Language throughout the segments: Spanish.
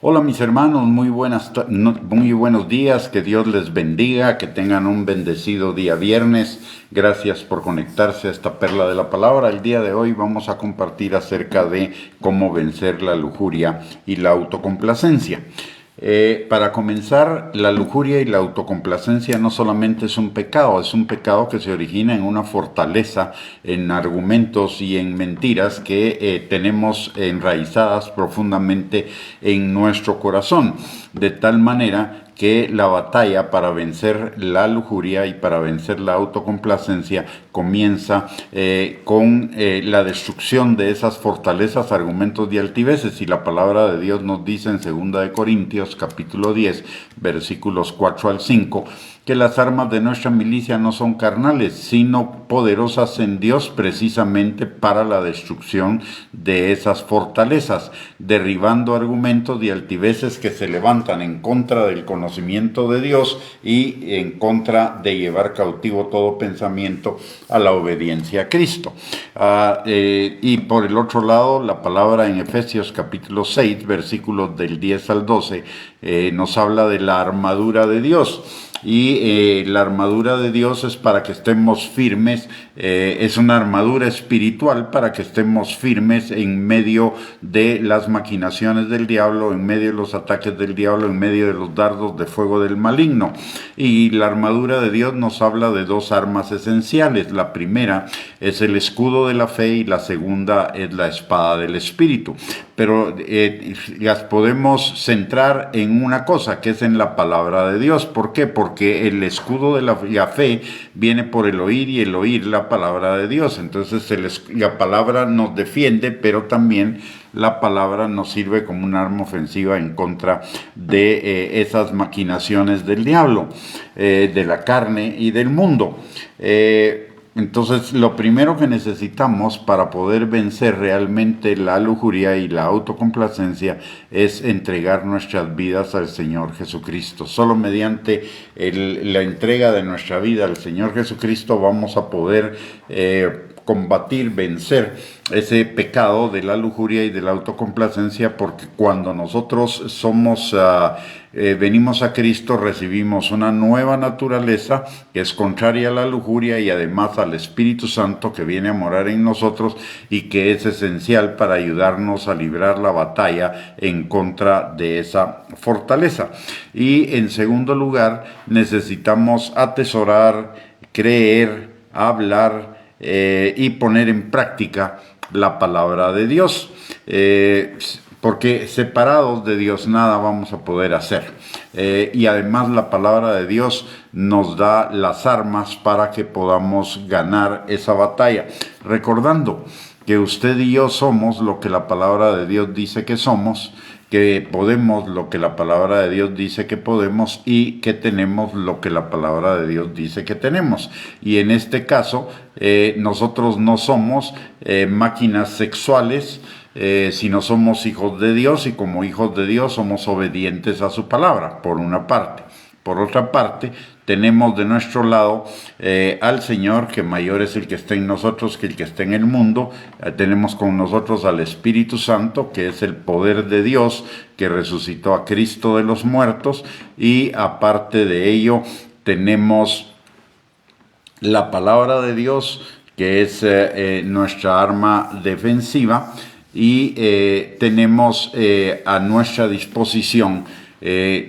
Hola mis hermanos, muy buenos días, que Dios les bendiga, que tengan un bendecido día viernes. Gracias por conectarse a esta perla de la palabra. El día de hoy vamos a compartir acerca de cómo vencer la lujuria y la autocomplacencia. Para comenzar, la lujuria y la autocomplacencia no solamente es un pecado que se origina en una fortaleza, en argumentos y en mentiras que tenemos enraizadas profundamente en nuestro corazón, de tal manera que la batalla para vencer la lujuria y para vencer la autocomplacencia comienza con la destrucción de esas fortalezas, argumentos y altiveces. Y la palabra de Dios nos dice en 2 Corintios capítulo 10, versículos 4 al 5, que las armas de nuestra milicia no son carnales, sino poderosas en Dios precisamente para la destrucción de esas fortalezas, derribando argumentos y altiveces que se levantan en contra del conocimiento de Dios y en contra de llevar cautivo todo pensamiento a la obediencia a Cristo. Y por el otro lado, la palabra en Efesios capítulo 6, versículos del 10 al 12, nos habla de la armadura de Dios. Y la armadura de Dios es para que estemos firmes, es una armadura espiritual para que estemos firmes en medio de las maquinaciones del diablo, en medio de los ataques del diablo, en medio de los dardos de fuego del maligno. Y la armadura de Dios nos habla de dos armas esenciales. La primera es el escudo de la fe y la segunda es la espada del Espíritu. Pero las podemos centrar en una cosa, que es en la palabra de Dios. ¿Por qué? Porque el escudo de la fe viene por el oír y el oír la palabra de Dios. Entonces la palabra nos defiende, pero también la palabra nos sirve como un arma ofensiva en contra de esas maquinaciones del diablo, de la carne y del mundo. Entonces, lo primero que necesitamos para poder vencer realmente la lujuria y la autocomplacencia es entregar nuestras vidas al Señor Jesucristo. Solo mediante la entrega de nuestra vida al Señor Jesucristo vamos a poder combatir, vencer ese pecado de la lujuria y de la autocomplacencia, porque cuando nosotros venimos a Cristo, recibimos una nueva naturaleza que es contraria a la lujuria y además al Espíritu Santo que viene a morar en nosotros y que es esencial para ayudarnos a librar la batalla en contra de esa fortaleza. Y en segundo lugar, necesitamos atesorar, creer, hablar y poner en práctica la palabra de Dios, porque separados de Dios nada vamos a poder hacer. Y además la palabra de Dios nos da las armas para que podamos ganar esa batalla, recordando que usted y yo somos lo que la palabra de Dios dice que somos, que podemos lo que la palabra de Dios dice que podemos y que tenemos lo que la palabra de Dios dice que tenemos. Y en este caso, nosotros no somos máquinas sexuales, sino somos hijos de Dios, y como hijos de Dios somos obedientes a su palabra, por una parte. Por otra parte, tenemos de nuestro lado al Señor, que mayor es el que está en nosotros que el que está en el mundo. Tenemos con nosotros al Espíritu Santo, que es el poder de Dios, que resucitó a Cristo de los muertos. Y aparte de ello, tenemos la palabra de Dios, que es nuestra arma defensiva. Y tenemos a nuestra disposición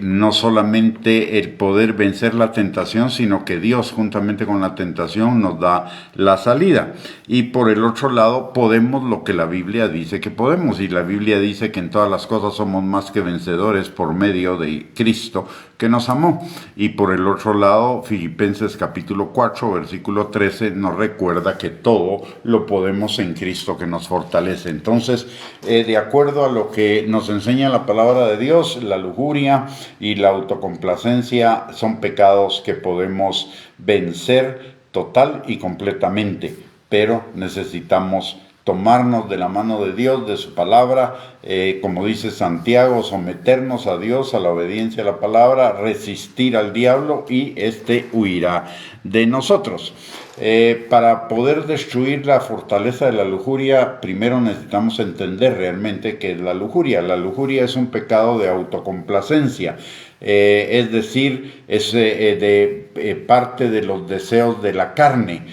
no solamente el poder vencer la tentación, sino que Dios juntamente con la tentación nos da la salida. Y por el otro lado, podemos lo que la Biblia dice que podemos, y la Biblia dice que en todas las cosas somos más que vencedores por medio de Cristo que nos amó. Y por el otro lado, Filipenses capítulo 4, versículo 13 nos recuerda que todo lo podemos en Cristo que nos fortalece. Entonces, de acuerdo a lo que nos enseña la palabra de Dios, la lujuria y la autocomplacencia son pecados que podemos vencer total y completamente, pero necesitamos tomarnos de la mano de Dios, de su palabra, como dice Santiago, someternos a Dios, a la obediencia a la palabra, resistir al diablo y éste huirá de nosotros. Para poder destruir la fortaleza de la lujuria, primero necesitamos entender realmente qué es la lujuria. La lujuria es un pecado de autocomplacencia, es decir, es parte de los deseos de la carne.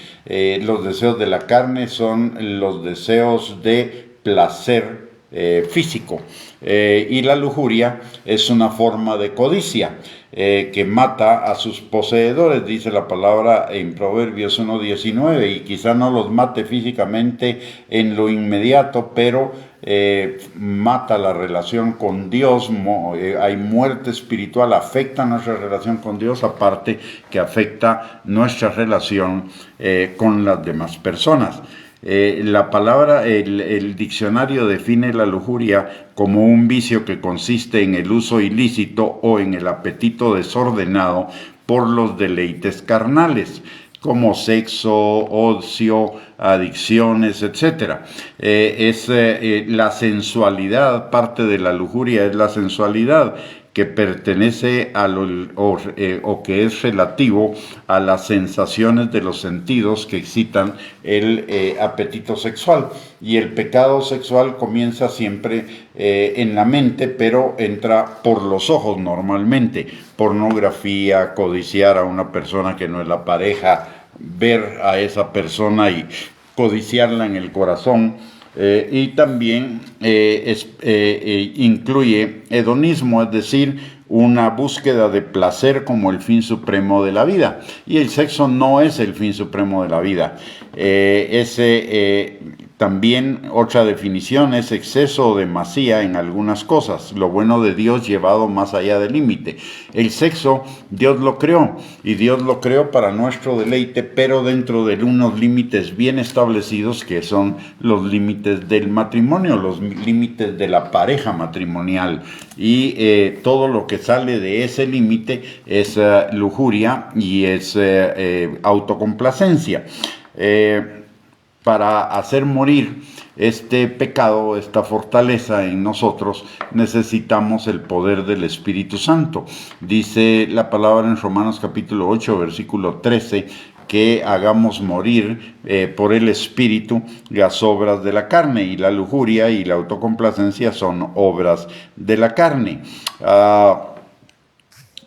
Los deseos de la carne son los deseos de placer físico. Y la lujuria es una forma de codicia que mata a sus poseedores, dice la palabra en Proverbios 1:19, y quizá no los mate físicamente en lo inmediato, pero mata la relación con Dios. Hay muerte espiritual, afecta nuestra relación con Dios, aparte que afecta nuestra relación con las demás personas. La palabra, el diccionario define la lujuria como un vicio que consiste en el uso ilícito o en el apetito desordenado por los deleites carnales, como sexo, ocio, adicciones, etc. La sensualidad, parte de la lujuria es la sensualidad, que pertenece o que es relativo a las sensaciones de los sentidos que excitan el apetito sexual. Y el pecado sexual comienza siempre en la mente, pero entra por los ojos normalmente. Pornografía, codiciar a una persona que no es la pareja, ver a esa persona y codiciarla en el corazón. Y también incluye hedonismo, es decir, una búsqueda de placer como el fin supremo de la vida. Y el sexo no es el fin supremo de la vida. También otra definición es exceso o demasía en algunas cosas, lo bueno de Dios llevado más allá del límite. El sexo Dios lo creó, y Dios lo creó para nuestro deleite, pero dentro de unos límites bien establecidos, que son los límites del matrimonio, los límites de la pareja matrimonial. Y todo lo que sale de ese límite es lujuria y es autocomplacencia. Para hacer morir este pecado, esta fortaleza en nosotros, necesitamos el poder del Espíritu Santo. Dice la palabra en Romanos capítulo 8, versículo 13, que hagamos morir por el Espíritu las obras de la carne, y la lujuria y la autocomplacencia son obras de la carne.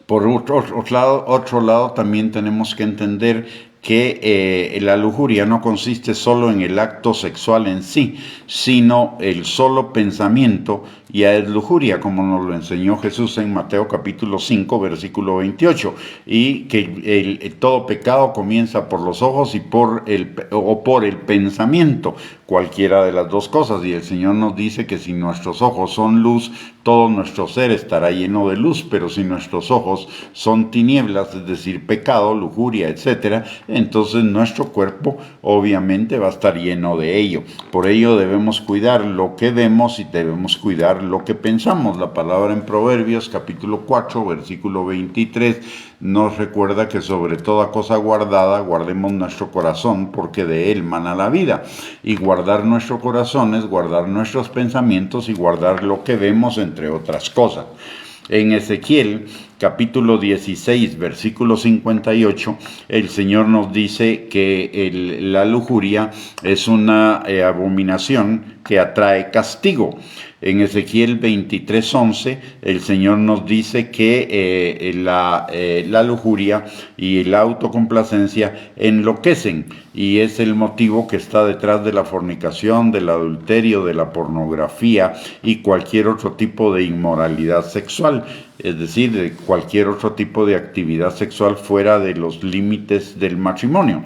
Por otro lado, también tenemos que entender que la lujuria no consiste solo en el acto sexual en sí, sino el solo pensamiento ya es lujuria, como nos lo enseñó Jesús en Mateo capítulo 5, versículo 28, y que todo pecado comienza por los ojos y por el pensamiento, cualquiera de las dos cosas, y el Señor nos dice que si nuestros ojos son luz, todo nuestro ser estará lleno de luz, pero si nuestros ojos son tinieblas, es decir, pecado, lujuria, etc., entonces nuestro cuerpo obviamente va a estar lleno de ello. Por ello debemos cuidar lo que vemos y debemos cuidar lo que pensamos. La palabra en Proverbios capítulo 4, versículo 23, nos recuerda que sobre toda cosa guardada, guardemos nuestro corazón, porque de él mana la vida. Y guardar nuestro corazón es guardar nuestros pensamientos y guardar lo que vemos, entre otras cosas. En Ezequiel capítulo 16, versículo 58, el Señor nos dice que la lujuria es una abominación que atrae castigo. En Ezequiel 23:11, el Señor nos dice que la lujuria y la autocomplacencia enloquecen, y es el motivo que está detrás de la fornicación, del adulterio, de la pornografía y cualquier otro tipo de inmoralidad sexual, es decir, de cualquier otro tipo de actividad sexual fuera de los límites del matrimonio.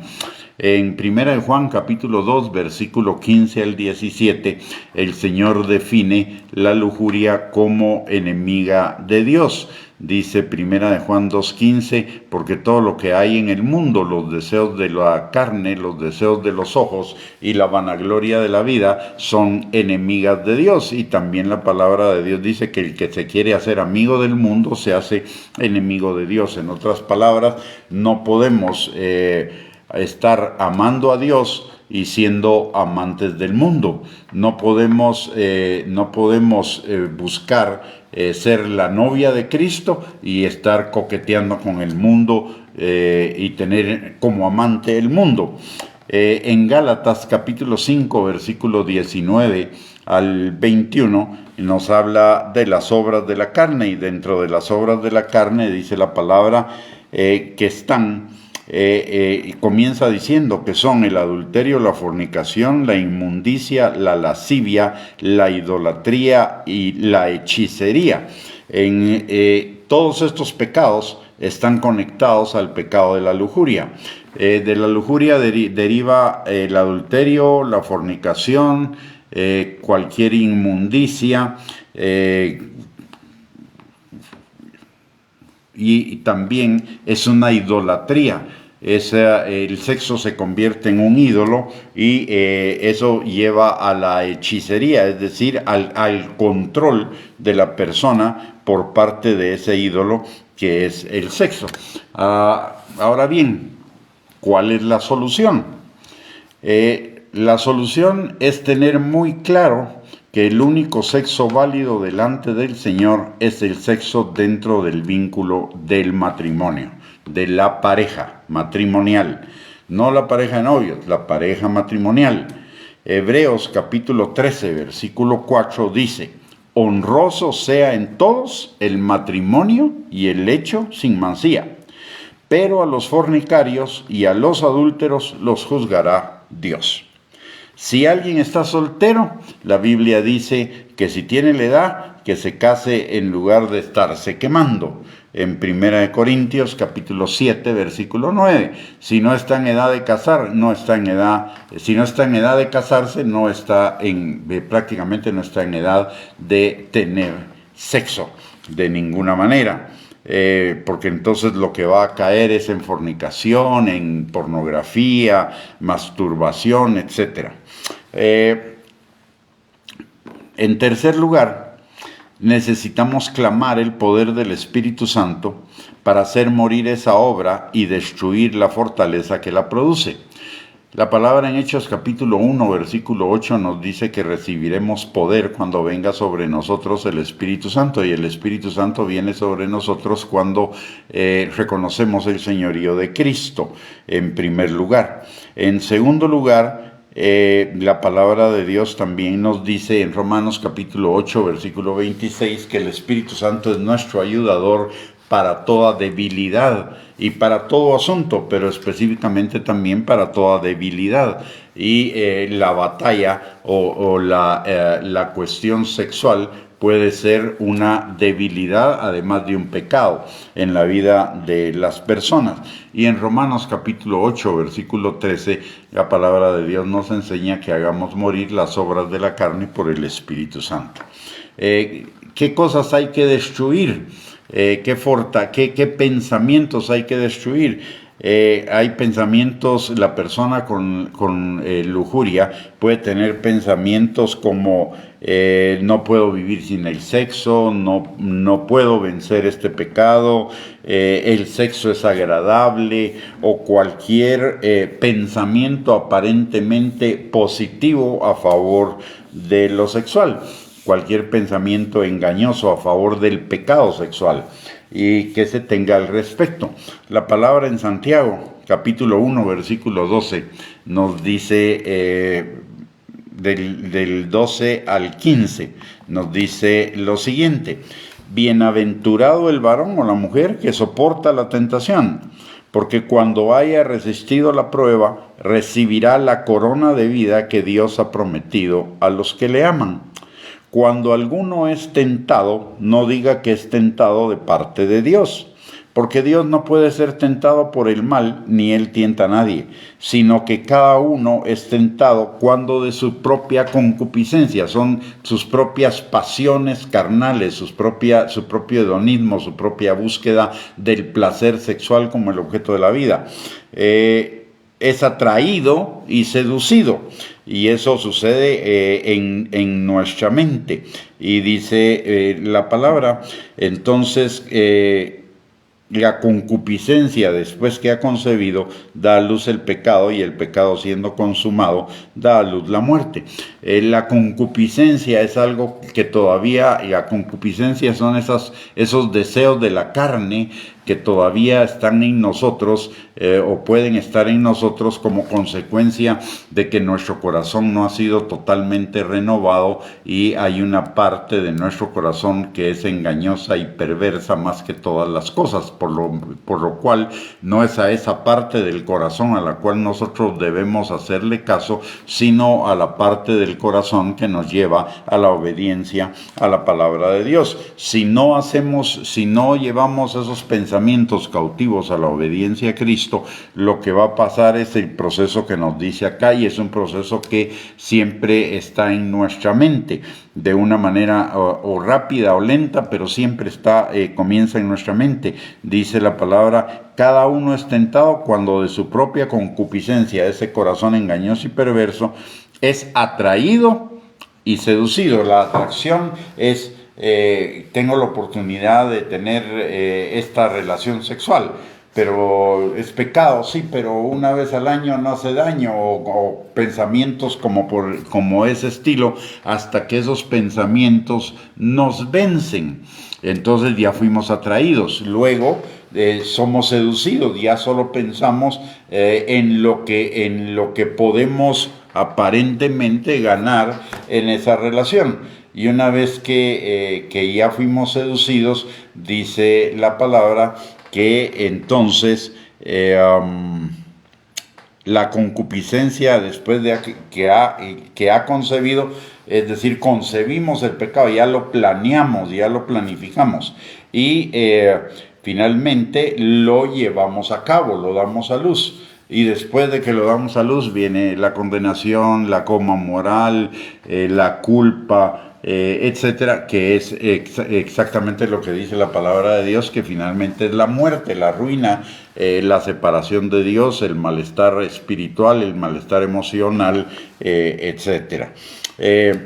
En 1 Juan capítulo 2, versículo 15 al 17, el Señor define la lujuria como enemiga de Dios. Dice 1 Juan 2:15, porque todo lo que hay en el mundo, los deseos de la carne, los deseos de los ojos y la vanagloria de la vida, son enemigas de Dios. Y también la palabra de Dios dice que el que se quiere hacer amigo del mundo se hace enemigo de Dios. En otras palabras, no podemos estar amando a Dios y siendo amantes del mundo. No podemos buscar ser la novia de Cristo y estar coqueteando con el mundo y tener como amante el mundo. En Gálatas capítulo 5, versículo 19 al 21, nos habla de las obras de la carne, y dentro de las obras de la carne dice la palabra que están, comienza diciendo que son el adulterio, la fornicación, la inmundicia, la lascivia, la idolatría y la hechicería. Todos estos pecados están conectados al pecado de la lujuria. De la lujuria deriva el adulterio, la fornicación, cualquier inmundicia, y también es una idolatría. El sexo se convierte en un ídolo, y eso lleva a la hechicería, es decir, al control de la persona por parte de ese ídolo que es el sexo. Ahora bien, ¿cuál es la solución? La solución es tener muy claro que el único sexo válido delante del Señor es el sexo dentro del vínculo del matrimonio, de la pareja matrimonial, no la pareja de novios, la pareja matrimonial. Hebreos capítulo 13, versículo 4 dice: honroso sea en todos el matrimonio y el lecho sin mancilla, pero a los fornicarios y a los adúlteros los juzgará Dios. Si alguien está soltero, la Biblia dice que si tiene la edad, que se case en lugar de estarse quemando. En 1 Corintios capítulo 7, versículo 9. Si no está en edad de casar, si no está en edad de casarse, prácticamente no está en edad de tener sexo de ninguna manera. Porque entonces lo que va a caer es en fornicación, en pornografía, masturbación, etc. En tercer lugar, necesitamos clamar el poder del Espíritu Santo para hacer morir esa obra y destruir la fortaleza que la produce. La palabra en Hechos capítulo 1, versículo 8 nos dice que recibiremos poder cuando venga sobre nosotros el Espíritu Santo, y el Espíritu Santo viene sobre nosotros cuando reconocemos el señorío de Cristo, en primer lugar. En segundo lugar, la palabra de Dios también nos dice en Romanos capítulo 8, versículo 26, que el Espíritu Santo es nuestro ayudador para toda debilidad y para todo asunto, pero específicamente también para toda debilidad. Y la batalla o la cuestión sexual puede ser una debilidad, además de un pecado en la vida de las personas. Y en Romanos capítulo 8, versículo 13, la palabra de Dios nos enseña que hagamos morir las obras de la carne por el Espíritu Santo. ¿Qué cosas hay que destruir? ¿Qué pensamientos hay que destruir? Hay pensamientos, la persona con lujuria puede tener pensamientos como no puedo vivir sin el sexo, no puedo vencer este pecado, el sexo es agradable, o cualquier pensamiento aparentemente positivo a favor de lo sexual. Cualquier pensamiento engañoso a favor del pecado sexual y que se tenga al respecto. La palabra en Santiago, capítulo 1, versículo 12, nos dice, del 12 al 15, nos dice lo siguiente: bienaventurado el varón o la mujer que soporta la tentación, porque cuando haya resistido la prueba, recibirá la corona de vida que Dios ha prometido a los que le aman. Cuando alguno es tentado, no diga que es tentado de parte de Dios, porque Dios no puede ser tentado por el mal, ni Él tienta a nadie, sino que cada uno es tentado cuando de su propia concupiscencia, son sus propias pasiones carnales, su propio hedonismo, su propia búsqueda del placer sexual como el objeto de la vida. Es atraído y seducido, y eso sucede en nuestra mente. Y dice la palabra, entonces, la concupiscencia, después que ha concebido, da a luz el pecado, y el pecado, siendo consumado, da a luz la muerte. La concupiscencia es algo que todavía, la concupiscencia son esos deseos de la carne que todavía están en nosotros, o pueden estar en nosotros como consecuencia de que nuestro corazón no ha sido totalmente renovado, y hay una parte de nuestro corazón que es engañosa y perversa más que todas las cosas, por lo cual no es a esa parte del corazón a la cual nosotros debemos hacerle caso, sino a la parte del corazón que nos lleva a la obediencia a la palabra de Dios. Si no llevamos esos pensamientos cautivos a la obediencia a Cristo, lo que va a pasar es el proceso que nos dice acá, y es un proceso que siempre está en nuestra mente, de una manera o rápida o lenta, pero siempre comienza en nuestra mente. Dice la palabra: cada uno es tentado cuando de su propia concupiscencia, ese corazón engañoso y perverso, es atraído y seducido. La atracción es tengo la oportunidad de tener esta relación sexual, pero es pecado, sí, pero una vez al año no hace daño, o pensamientos como ese estilo, hasta que esos pensamientos nos vencen. Entonces ya fuimos atraídos. Luego somos seducidos, ya solo pensamos en lo que podemos aparentemente ganar en esa relación. Y una vez que ya fuimos seducidos, dice la palabra que entonces la concupiscencia, después de que ha concebido, es decir, concebimos el pecado, ya lo planeamos, ya lo planificamos, y finalmente lo llevamos a cabo, lo damos a luz. Y después de que lo damos a luz viene la condenación, la coma moral, la culpa, etcétera, que es exactamente lo que dice la palabra de Dios, que finalmente es la muerte, la ruina, la separación de Dios, el malestar espiritual, el malestar emocional, etcétera. De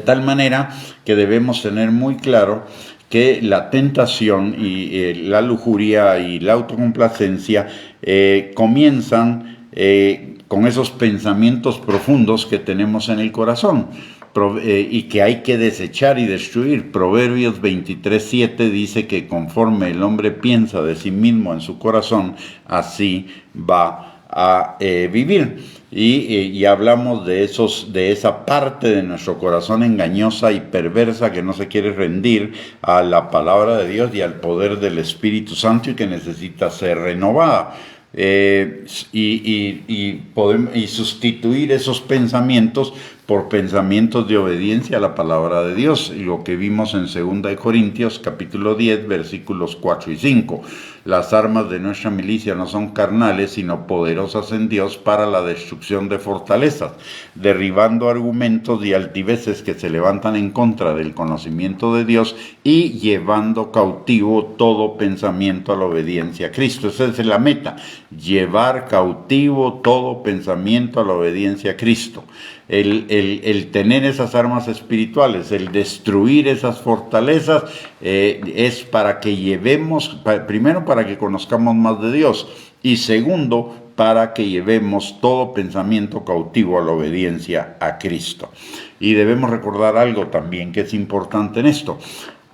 tal manera que debemos tener muy claro que la tentación y la lujuria y la autocomplacencia comienzan con esos pensamientos profundos que tenemos en el corazón, y que hay que desechar y destruir. Proverbios 23:7 dice que conforme el hombre piensa de sí mismo en su corazón, así va a vivir. Y hablamos de esa parte de nuestro corazón engañosa y perversa que no se quiere rendir a la palabra de Dios y al poder del Espíritu Santo, y que necesita ser renovada. Y sustituir esos pensamientos por pensamientos de obediencia a la palabra de Dios, y lo que vimos en 2 Corintios capítulo 10 versículos 4 y 5. Las armas de nuestra milicia no son carnales, sino poderosas en Dios para la destrucción de fortalezas, derribando argumentos y altiveces que se levantan en contra del conocimiento de Dios, y llevando cautivo todo pensamiento a la obediencia a Cristo. Esa es la meta: llevar cautivo todo pensamiento a la obediencia a Cristo. El tener esas armas espirituales, el destruir esas fortalezas, es para que llevemos, primero, para que conozcamos más de Dios, y segundo, para que llevemos todo pensamiento cautivo a la obediencia a Cristo. Y debemos recordar algo también que es importante en esto: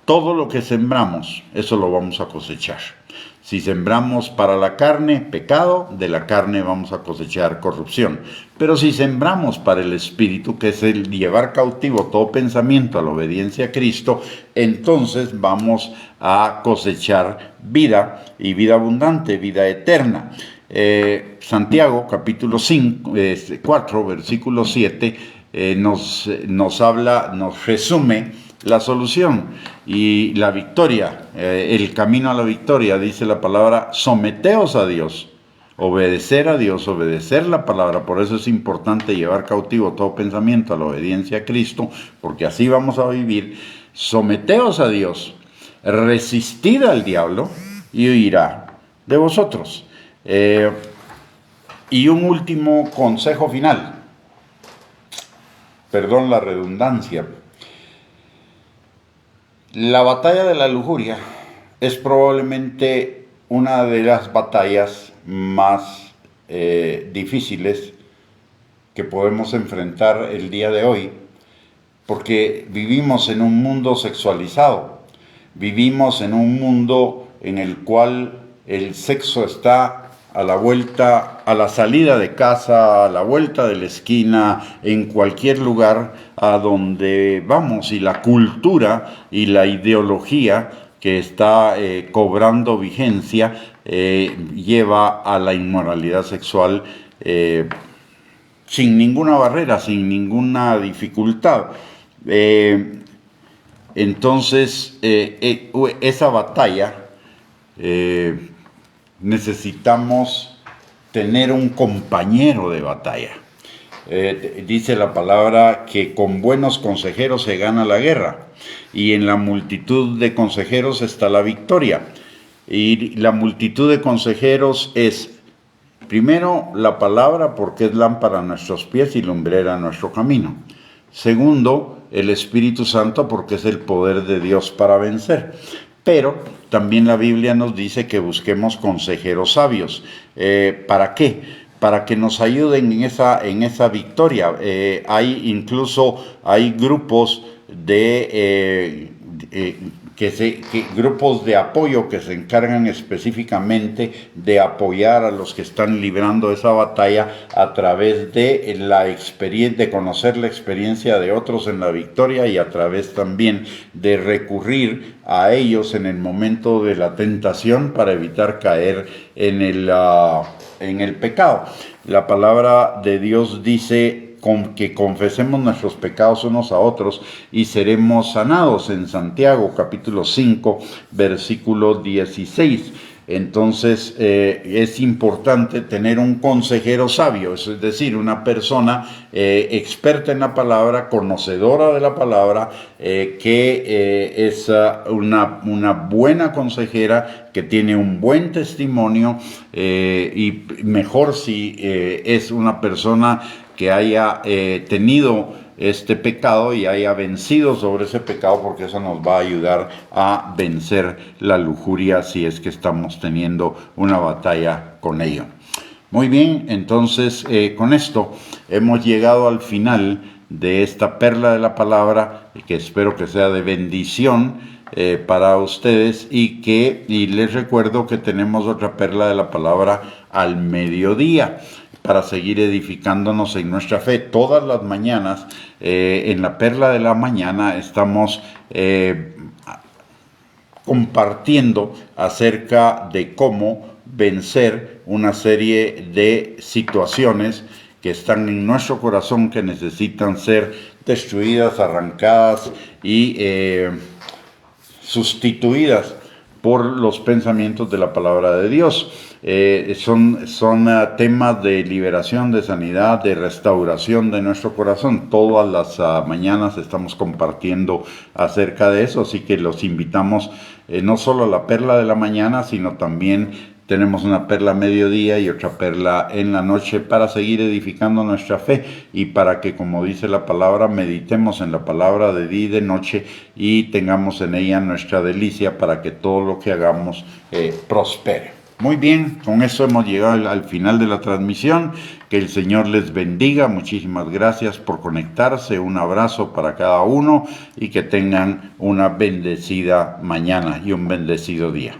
todo lo que sembramos, eso lo vamos a cosechar. Si sembramos para la carne, pecado, de la carne vamos a cosechar corrupción. Pero si sembramos para el Espíritu, que es el llevar cautivo todo pensamiento a la obediencia a Cristo, entonces vamos a cosechar vida, y vida abundante, vida eterna. Santiago, capítulo 4, versículo 7, nos habla, nos resume la solución y la victoria, el camino a la victoria. Dice la palabra: someteos a Dios, obedecer a Dios, obedecer la palabra. Por eso es importante llevar cautivo todo pensamiento a la obediencia a Cristo, porque así vamos a vivir. Someteos a Dios, resistid al diablo y huirá de vosotros. Y un último consejo final, perdón la redundancia. La batalla de la lujuria Es probablemente una de las batallas más difíciles que podemos enfrentar el día de hoy, porque vivimos en un mundo sexualizado, vivimos en un mundo en el cual el sexo está a la vuelta, a la salida de casa, a la vuelta de la esquina, en cualquier lugar a donde vamos, y la cultura y la ideología que está cobrando vigencia lleva a la inmoralidad sexual sin ninguna barrera, sin ninguna dificultad. Entonces, esa batalla necesitamos tener un compañero de batalla. Dice la palabra que con buenos consejeros se gana la guerra, y en la multitud de consejeros está la victoria. Y la multitud de consejeros es, primero, la palabra, porque es lámpara a nuestros pies y lumbrera a nuestro camino. Segundo, el Espíritu Santo, porque es el poder de Dios para vencer. Pero también la Biblia nos dice que busquemos consejeros sabios. ¿Para qué? Para que nos ayuden en esa victoria. Hay grupos grupos de apoyo que se encargan específicamente de apoyar a los que están librando esa batalla a través de la experiencia, de conocer la experiencia de otros en la victoria, y a través también de recurrir a ellos en el momento de la tentación para evitar caer en el pecado. La palabra de Dios dice que confesemos nuestros pecados unos a otros y seremos sanados, en Santiago capítulo 5 versículo 16. Entonces es importante tener un consejero sabio, es decir, una persona experta en la palabra, conocedora de la palabra, que es una buena consejera, que tiene un buen testimonio, y mejor si es una persona que haya tenido este pecado y haya vencido sobre ese pecado, porque eso nos va a ayudar a vencer la lujuria si es que estamos teniendo una batalla con ello. Muy bien, entonces con esto hemos llegado al final de esta perla de la palabra, que espero que sea de bendición para ustedes, y les recuerdo que tenemos otra perla de la palabra al mediodía, para seguir edificándonos en nuestra fe. Todas las mañanas, en la perla de la mañana, estamos compartiendo acerca de cómo vencer una serie de situaciones que están en nuestro corazón, que necesitan ser destruidas, arrancadas y sustituidas por los pensamientos de la palabra de Dios. Son temas de liberación, de sanidad, de restauración de nuestro corazón. Todas las mañanas estamos compartiendo acerca de eso, así que los invitamos no solo a la perla de la mañana, sino también tenemos una perla a mediodía y otra perla en la noche, para seguir edificando nuestra fe y para que, como dice la palabra, meditemos en la palabra de día y de noche y tengamos en ella nuestra delicia, para que todo lo que hagamos prospere. Muy bien, con eso hemos llegado al final de la transmisión. Que el Señor les bendiga. Muchísimas gracias por conectarse. Un abrazo para cada uno y que tengan una bendecida mañana y un bendecido día.